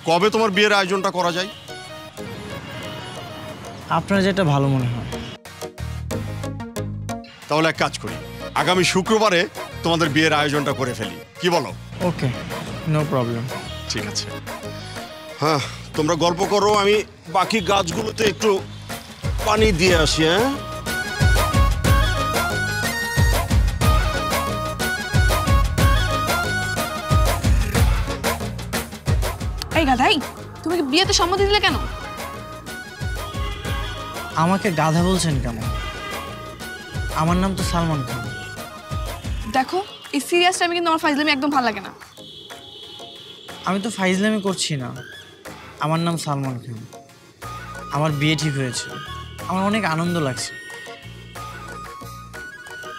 কবে তোমার বিয়ের আয়োজনটা করা যায়? আপনার যেটা ভালো মনে হয়। তাহলে এক কাজ করি, আগামী শুক্রবারে তোমাদের বিয়ের আয়োজনটা করে ফেলি, কি বলো? ওকে, নো প্রবলেম। ঠিক আছে। হ্যাঁ, তোমরা গল্প করো, আমি বাকি গাছগুলোতে একটু পানি দিয়ে আসি। হ্যাঁ, এই গাধাই, তুমি কি বিয়েতে সম্মতি দিলে কেন? আমাকে গাধা বলছেন কেন? আমার নাম তো সালমান খান। দেখো, এই সিরিয়াস টাইমে কিন্তু আমার ফাইজলামি একদম ভালো লাগে না। আমি তো ফাইজলামি করছি না। আমার নাম সালমান খান। আমার বিয়ে ঠিক হয়েছে, আমার অনেক আনন্দ লাগছে।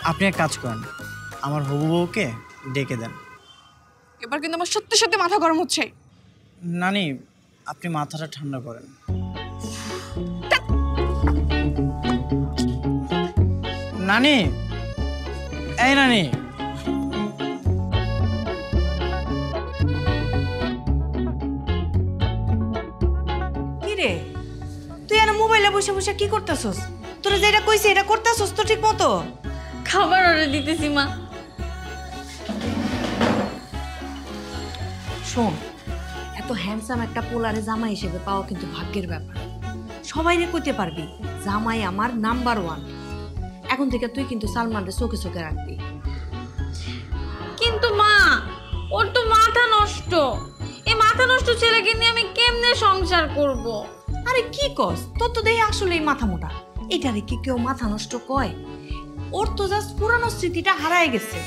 আপনি এক কাজ করেন, আমার হবু বউকে ডেকে দেন। এবার কিন্তু আমার সত্যি সত্যি মাথা গরম হচ্ছে। নানি, আপনি মাথাটা ঠান্ডা করেন। নানি, এই নানি। কি রে, তুই আর মোবাইলে বসে বসে কি করতেছস? তোরা যেটা কইছি এটা করতেছস তো ঠিক মতো? খাবার অর্ডার দিতেছি মা। শোন, এত হ্যান্ডসাম একটা পোলারে জামা হিসেবে পাওয়া কিন্তু ভাগ্যের ব্যাপার। সবাইরে কইতে পারবি জামাই আমার নাম্বার 1। এখন থেকে তুই কিন্তু সালমানরে চোখে চোখে রাখবি। কিন্তু মা, ওর তো মাথা নষ্ট। এই মাথা নষ্ট ছেলেকে নিয়ে আমি কেমনে সংসার করব? আরে কি কস, তোর তো দেখি আসলেই মাথা মোটা। এটারে কি কেউ মাথা নষ্ট কয়? ওর তো জাস্ট পুরানো স্মৃতিটা হারায় গেছে।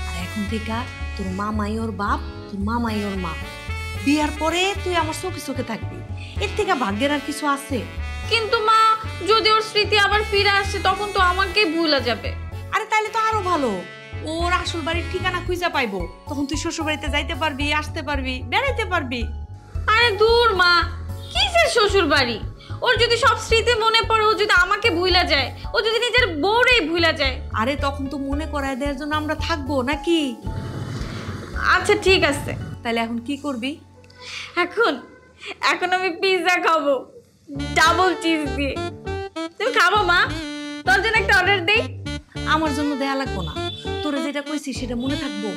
আর এখন থেকে তোর মামাই ওর বাপ, তোর মামাই ওর মা। বিয়ার পরে তুই আমার চোখে চোখে থাকবি, এর থেকে ভাগ্যের আর কিছু আছে? কিন্তু মা, যদি ওর স্মৃতি আবার ফিরে আসে তখন তো আমাকেই ভুলে যাবে। আরে তাইলে তো আরো ভালো, ওর আসল বাড়ির ঠিকানা খুঁজে পাইবো। তখন তুই শ্বশুর বাড়িতে যাইতে পারবি, আসতে পারবি, বেড়াইতে পারবি। আরে দূর মা, কিসের শ্বশুর বাড়ি? ওর যদি সব স্মৃতি মনে পড়ে, ও যদি আমাকে ভুলা যায়, ও যদি নিজের বউরেই ভুলা যায়। আরে তখন তো মনে করায় দেওয়ার জন্য আমরা থাকবো নাকি? আচ্ছা ঠিক আছে, তাহলে এখন কি করবি? এখন আমি পিৎজা খাবো, ডাবল চিজ দিয়ে। তুমি খাবো মা? তোর জন্য একটা অর্ডার দেই? আমার জন্য দেয়া লাগবো না, তোরা যেটা কইছি সেটা মনে থাকবো।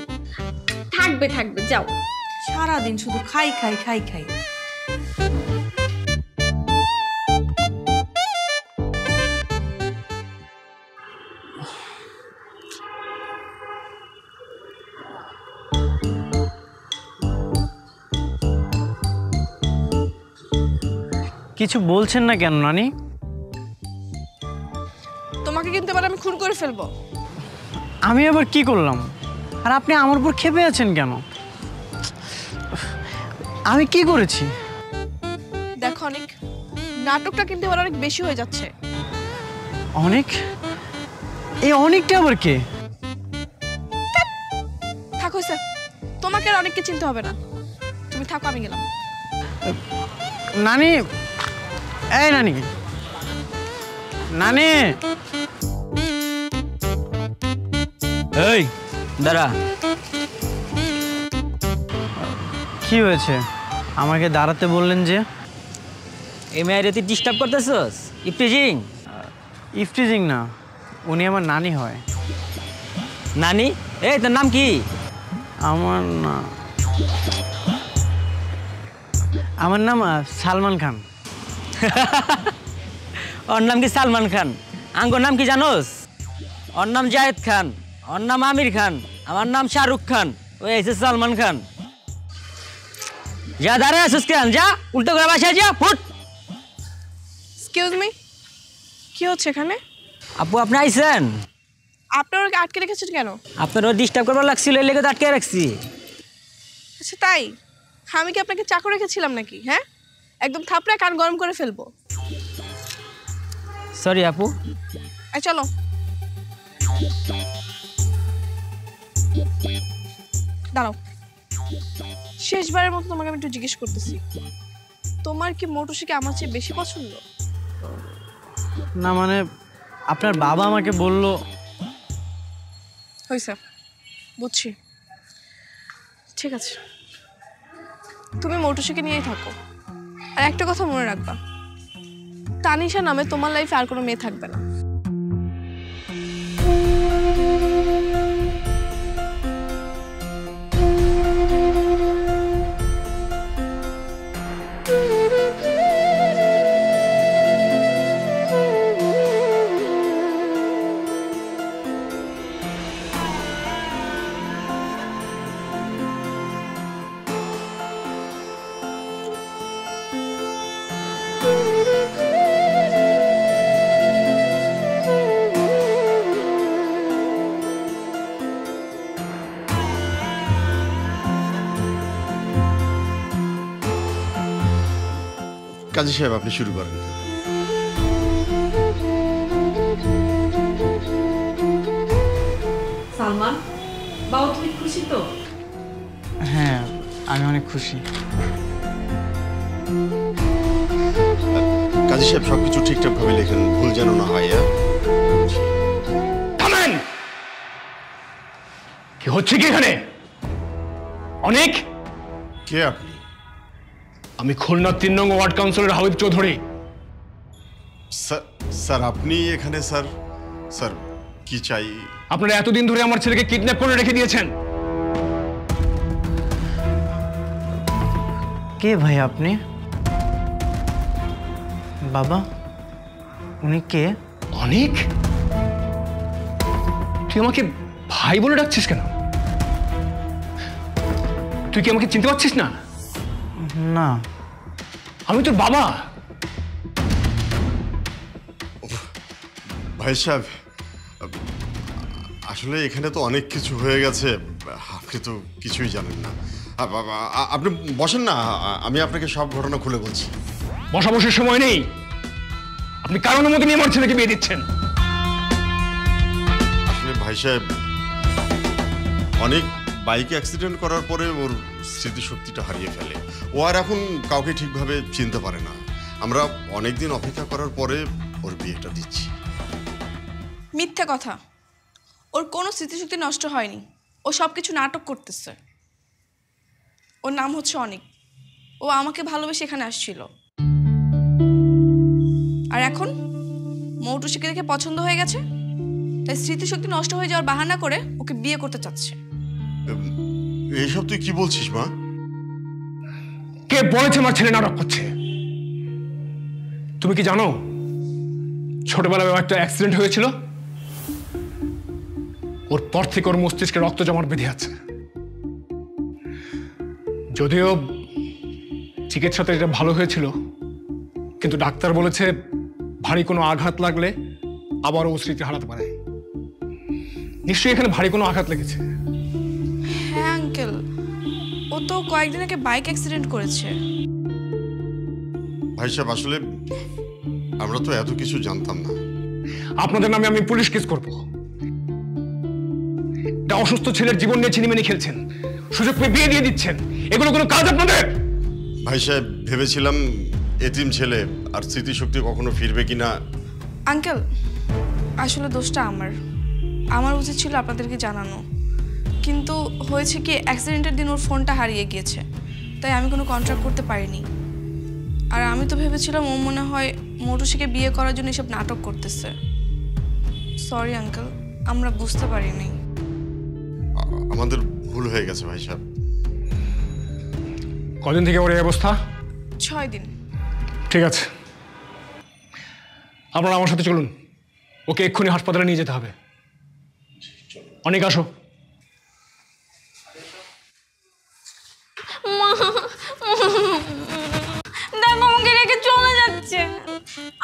থাকবে থাকবে, যাও। সারাদিন শুধু খাই খাই খাই খাই। কিছু বলছেন না কেন নানি? তোমাকে কিন্তু এবার আমি খুন করে ফেলবো। আমি আবার কি করলাম? আর আপনি আমার উপর ক্ষেপে আছেন কেন? আমি কি করেছি? দেখো অনেক, নাটকটা কিন্তু এবার অনেক বেশি হয়ে যাচ্ছে। অনেক? এই অনেকটা আবার কে? থাকো স্যার, তোমাকে আর অনেককে চিনতে হবে না। তুমি থাকো, আমি গেলাম। নানি, এই নানি, নানি, এই দাঁড়া। কি হয়েছে? আমাকে দাঁড়াতে বললেন যে? এই মেয়েরে তুই ডিস্টার্ব করতেছস? ইফটিজিং? ইফটিজিং না, উনি আমার নানি হয়। নানি? এই তোর নাম কি? আমার নাম সালমান খান। ওর নাম কি সালমান খান? আঙ্গর নাম কি জানোস? ওর নাম জায়েদ খান, ওর নাম আমির খান, আমার নাম শাহরুখ খান, ওই এসে সালমান খান। যা দাঁড়ায় আসিস কেন? যা উল্টো করে বাসায় যা, ফুট। এক্সকিউজ মি, কি হচ্ছে এখানে? আপু আপনি আইছেন? আপনার ওকে আটকে রেখেছেন কেন? আপনার ও ডিস্টার্ব করবার লাগছিল, এই লেগে তো আটকে রাখছি। আচ্ছা তাই? আমি কি আপনাকে চাকর রেখেছিলাম নাকি? হ্যাঁ, একদম থাপড়ায় কান গরম করে ফেলবো। সরি আপু। এই চলো। দাঁড়াও, শেষবারের মতো তোমাকে আমি একটু জিজ্ঞেস করতেছি, তোমার কি মোটুসিকে আমার চেয়ে বেশি পছন্দ? না মানে আপনার বাবা আমাকে বলল। হয়েছে, বুঝছি। ঠিক আছে, তুমি মোটুসিকে নিয়েই থাকো। আর একটা কথা মনে রাখবা, তানিশা নামে তোমার লাইফে আর কোনো মেয়ে থাকবে না। কাজী সাহেব, আপনি শুরু করেন। সালমান, বাবা তুমি খুশি তো? হ্যাঁ, আমি অনেক খুশি। কাজী সাহেব, সবকিছু ঠিকঠাক ভাবে লেখেন, ভুল যেন না হয়। থামেন! কি হচ্ছে কি এখানে? অনেক? কে আপনি? আমি খুলনা 3 নং ward councillor Habib Chowdhury. Sir আপনি এখানে? স্যার স্যার কি চাই? আপনারা এতদিন ধরে আমার ছেলেকে কিডন্যাপ করে রেখে দিয়েছেন। কে ভাই আপনি? বাবা, উনি কে? অনেক? তুই আমাকে ভাই বলে ডাকছিস কেন? তুই কি আমাকে চিনতে পারছিস না? না। আমি তোর বাবা। ভাই সাহেব, আসলে এখানে তো অনেক কিছু হয়ে গেছে, আপনি তো কিছুই জানেন না। আপনি বসেন না, আমি আপনাকে সব ঘটনা খুলে বলছি। বসাবসির সময় নেই। আপনি কারণ মতো নিয়ে আমার ছেলেকে বিয়ে দিচ্ছেন। আসলে ভাই সাহেব, অনেক বাইক অ্যাক্সিডেন্ট করার পরে ওর স্মৃতিশক্তিটা হারিয়ে ফেলে। ও আর এখন কাউকে ঠিকভাবে চিনতে পারে না। আমরা অনেকদিন অপেক্ষা করার পরে ওর বিয়েটা দিচ্ছি। মিথ্যা কথা, ওর কোনো স্মৃতিশক্তি নষ্ট হয়নি। ও সব কিছু নাটক করতেছে। ওর নাম হচ্ছে অনিক। ও আমাকে ভালোবেসে এখানে আসছিল, আর এখন মৌটুসিকে দেখে পছন্দ হয়ে গেছে, তাই স্মৃতিশক্তি নষ্ট হয়ে যাওয়ার বাহানা করে ওকে বিয়ে করতে চাচ্ছে। এইসব তুই কি বলছিস মা? কে বলেছে আমার ছেলে নাটক করছে? তুমি কি জানো ছোটবেলায় একটা অ্যাক্সিডেন্ট হয়েছিল? ওর পর থেকে ওর মস্তিষ্কে রক্ত জমাট বেঁধে আছে। যদিও চিকিৎসাতে এটা ভালো হয়েছিল, কিন্তু ডাক্তার বলেছে ভারী কোনো আঘাত লাগলে আবারও ও স্মৃতি হারাতে পারে। নিশ্চয়ই এখানে ভারী কোনো আঘাত লেগেছে। হ্যাঁ আঙ্কেল, ও তো কয়েকদিন আগে বাইক অ্যাক্সিডেন্ট করেছে। ভাই সাহেব, আসলে আমরা তো এত কিছু জানতাম না। আপনাদের নামে আমি পুলিশ কেস করব। একটা অসুস্থ ছেলের জীবন নিয়ে ছিনিমিনি খেলছেন, সুযোগ পেয়ে বিয়ে দিয়ে দিচ্ছেন। এগুলো কোনো কাজ আপনাদের? ভাই সাহেব, ভেবেছিলাম এতিম ছেলে, আর স্মৃতিশক্তি কখনো ফিরবে কিনা। আঙ্কেল, আসলে দোষটা আমার উচিত ছিল আপনাদেরকে জানানো, কিন্তু হয়েছে কি অ্যাক্সিডেন্টের দিন ওর ফোনটা হারিয়ে গিয়েছে, তাই আমি কোনো কন্ট্রাক্ট করতে পারিনি। আর আমি তো ভেবেছিলাম ও মনে হয় মৌটুসিকে বিয়ে করার জন্য এসব নাটক করতেছে। সরি আঙ্কেল, আমরা বুঝতে পারিনি। আমাদের ভুল হয়ে গেছে ভাই সাহেব। কদিন থেকে ওর এই অবস্থা? 6 দিন। ঠিক আছে, আপনারা আমার সাথে চলুন। ওকে এক্ষুনি হাসপাতালে নিয়ে যেতে হবে। অনেক আসো। দেখো আমাকে রেখে চলে যাচ্ছে।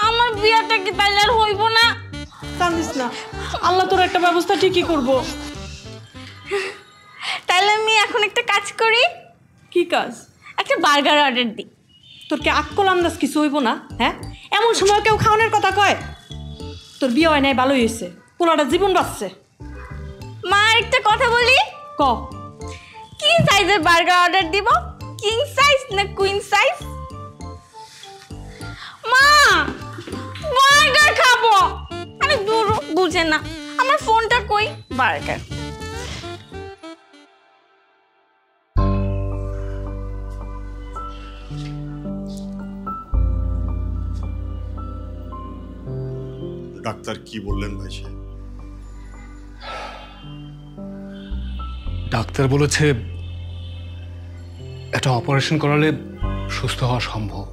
আমার বিয়েটা কি তাইলে আর হইব না? কান্দিস না, আল্লাহ তোর একটা ব্যবস্থা ঠিকই করব। তাইলে আমি এখন একটা কাজ করি। কি কাজ? একটা বার্গার অর্ডার দিই। তোর কি আক্কল আন্দাজ কিছু হইব না? হ্যাঁ, এমন সময় কেউ খাওয়ানোর কথা কয়? তোর বিয়ে হয় নাই, ভালোই হয়েছে, পোলাটা জীবন বাঁচছে। মা একটা কথা বলি। ক। কি সাইজের বার্গার অর্ডার দিব? কিং সাইজ না কুইন সাইজ? মা বার্গার খাবো। আরে দূর, বুঝে না। আমার ফোনটা কই? বার্গার। ডাক্তার কি বললেন ভাই সাহেব? ডাক্তার বলেছে একটা অপারেশন করালে সুস্থ হওয়া সম্ভব,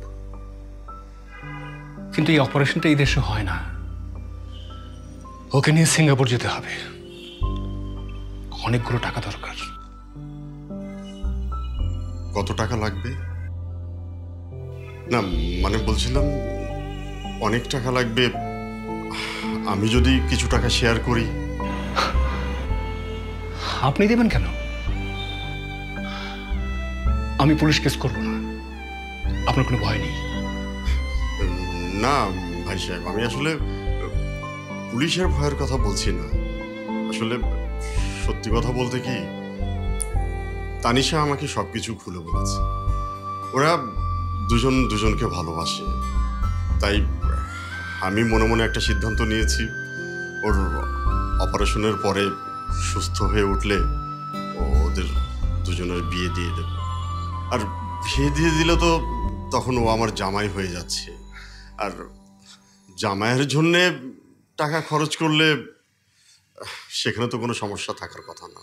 কিন্তু এই অপারেশনটা এই দেশে হয় না। ওকে নিয়ে সিঙ্গাপুর যেতে হবে। অনেকগুলো টাকা দরকার। কত টাকা লাগবে? না মানে বলছিলাম অনেক টাকা লাগবে। আমি যদি কিছু টাকা শেয়ার করি। আপনি দেবেন কেন? আমি পুলিশ কেস করব না, আপনার কোনো ভয় নেই। না ভাই সাহেব, আমি আসলে পুলিশের ভয়ের কথা বলছি না। আসলে সত্যি কথা বলতে কি, তানিশা আমাকে সবকিছু খুলে বলেছে। ওরা দুজন দুজনকে ভালোবাসে, তাই আমি মনে মনে একটা সিদ্ধান্ত নিয়েছি, ওর অপারেশনের পরে সুস্থ হয়ে উঠলে ওদের দুজনের বিয়ে দিয়ে দেব। আর বিয়ে দিয়ে দিলে তো তখন ও আমার জামাই হয়ে যাচ্ছে, আর জামাইয়ের জন্যে টাকা খরচ করলে সেখানে তো কোনো সমস্যা থাকার কথা না।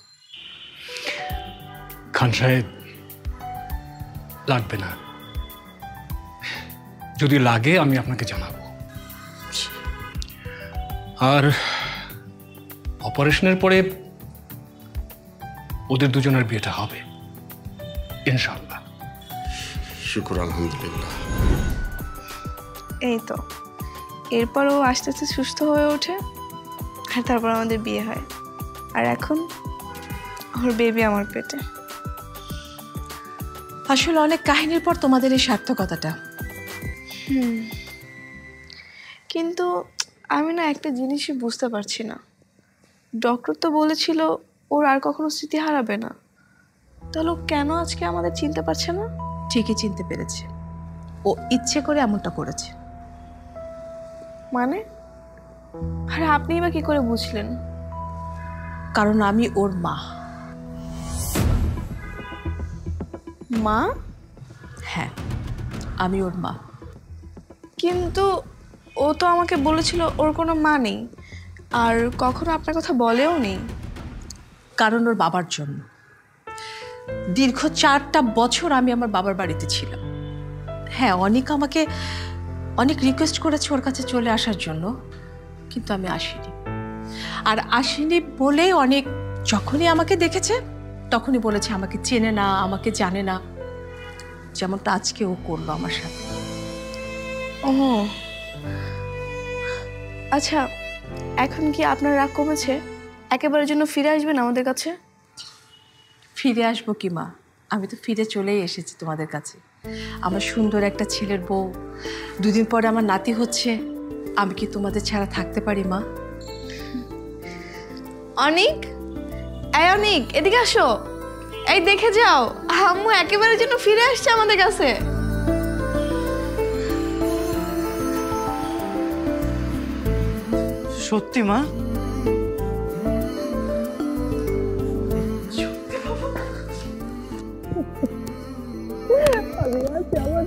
খান সাহেব, লাগবে না। যদি লাগে আমি আপনাকে জানাবো। আর অপারেশনের পরে ওদের দুজনের বিয়েটা হবে ইনশাআল্লাহ। শুকর আলহামদুলিল্লাহ। এই তো, এরপরও আস্তে আস্তে সুস্থ হয়ে ওঠে, আর তারপর আমাদের বিয়ে হয়, আর এখন ওর বেবি আমার পেটে। আসলে অনেক কাহিনীর পর তোমাদের এই সার্থকতাটা। কিন্তু আমি না একটা জিনিসই বুঝতে পারছি না, ডক্টর তো বলেছিল ওর আর কখনো স্মৃতি হারাবে না, তাহলে ও কেন আজকে আমাদের চিনতে পারছে না? ঠিকই চিনতে পেরেছে, ও ইচ্ছে করে এমনটা করেছে। মানে? আরে আপনিই বা কি করে বুঝলেন? কারণ আমি ওর মা। মা? হ্যাঁ, আমি ওর মা। কিন্তু ও তো আমাকে বলেছিল ওর কোনো মা নেই, আর কখনো আপনার কথা বলেও নেই। কারণ ওর বাবার জন্য দীর্ঘ 4টা বছর আমি আমার বাবার বাড়িতে ছিলাম। হ্যাঁ, অনেক আমাকে অনেক রিকোয়েস্ট করেছে ওর কাছে চলে আসার জন্য, কিন্তু আমি আসিনি। আর আসিনি বলে অনেক যখনই আমাকে দেখেছে তখনই বলেছে আমাকে চেনে না, আমাকে জানে না, যেমনটা আজকে ও করলো আমার সাথে। ও আচ্ছা, এখন কি আপনার রাগ কমেছে? একেবারের জন্য ফিরে আসবেন আমাদের কাছে? ফিরে আসবো কি মা, আমি তো ফিরে চলেই এসেছি তোমাদের কাছে। আমার সুন্দর একটা ছেলের বউ, 2 দিন পরে আমার নাতি হচ্ছে, আমি কি তোমাদের ছাড়া থাকতে পারি মা? অনিক, এই অনিক, এদিকে আসো, এই দেখে যাও, আম্মু একেবারের জন্য ফিরে আসছে আমাদের কাছে। সত্যি মা? আমি আছি, আমার